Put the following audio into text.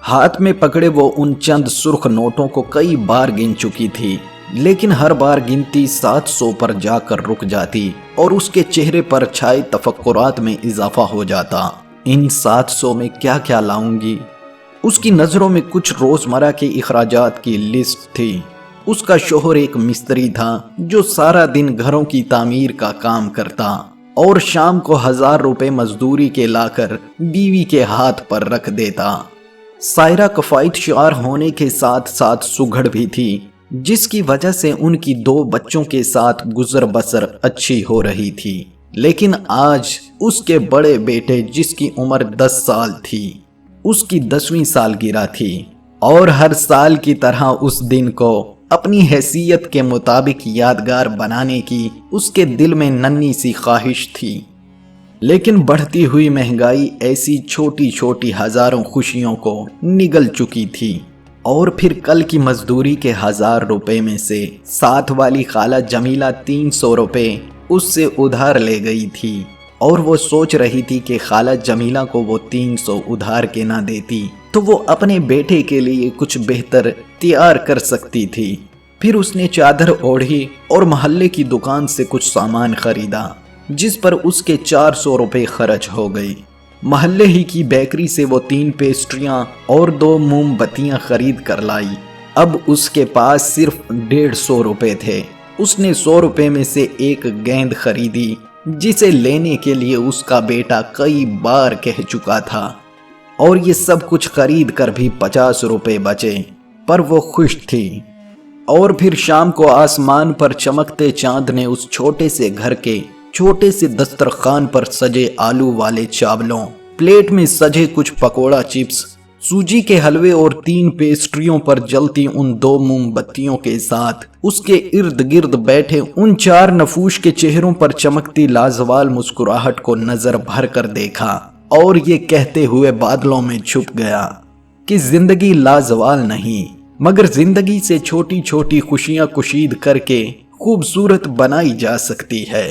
ہاتھ میں پکڑے وہ ان چند سرخ نوٹوں کو کئی بار گن چکی تھی، لیکن ہر بار گنتی 700 پر جا کر رک جاتی اور اس کے چہرے پر چھائے تفکرات میں اضافہ ہو جاتا۔ ان 700 میں کیا کیا لاؤں گی؟ اس کی نظروں میں کچھ روزمرہ کے اخراجات کی لسٹ تھی۔ اس کا شوہر ایک مستری تھا جو سارا دن گھروں کی تعمیر کا کام کرتا اور شام کو 1000 روپے مزدوری کے لا کر بیوی کے ہاتھ پر رکھ دیتا۔ سائرہ کفایت شعار ہونے کے ساتھ ساتھ سگھڑ بھی تھی، جس کی وجہ سے ان کی 2 بچوں کے ساتھ گزر بسر اچھی ہو رہی تھی۔ لیکن آج اس کے بڑے بیٹے، جس کی عمر 10 سال تھی، اس کی 10ویں سالگرہ تھی، اور ہر سال کی طرح اس دن کو اپنی حیثیت کے مطابق یادگار بنانے کی اس کے دل میں ننھی سی خواہش تھی۔ لیکن بڑھتی ہوئی مہنگائی ایسی چھوٹی چھوٹی ہزاروں خوشیوں کو نگل چکی تھی، اور پھر کل کی مزدوری کے 1000 روپے میں سے ساتھ والی خالہ جمیلہ 300 روپے اس سے ادھار لے گئی تھی، اور وہ سوچ رہی تھی کہ خالہ جمیلہ کو وہ 300 ادھار کے نہ دیتی تو وہ اپنے بیٹے کے لیے کچھ بہتر تیار کر سکتی تھی۔ پھر اس نے چادر اوڑھی اور محلے کی دکان سے کچھ سامان خریدا، جس پر اس کے 400 روپے خرچ ہو گئی۔ محلے ہی کی بیکری سے وہ 3 پیسٹریاں اور 2 موم بتیاں خرید کر لائی۔ اب اس کے پاس صرف 150 روپے تھے۔ اس نے 100 روپے میں سے ایک گیند خریدی، جسے لینے کے لیے اس کا بیٹا کئی بار کہہ چکا تھا، اور یہ سب کچھ خرید کر بھی 50 روپے بچے، پر وہ خوش تھی۔ اور پھر شام کو آسمان پر چمکتے چاند نے اس چھوٹے سے گھر کے چھوٹے سے دسترخوان پر سجے آلو والے چاولوں، پلیٹ میں سجے کچھ پکوڑا چپس، سوجی کے حلوے اور 3 پیسٹریوں پر جلتی ان 2 موم بتیوں کے ساتھ اس کے ارد گرد بیٹھے ان 4 نفوش کے چہروں پر چمکتی لازوال مسکراہٹ کو نظر بھر کر دیکھا، اور یہ کہتے ہوئے بادلوں میں چھپ گیا کہ زندگی لازوال نہیں، مگر زندگی سے چھوٹی چھوٹی خوشیاں کشید کر کے خوبصورت بنائی جا سکتی ہے۔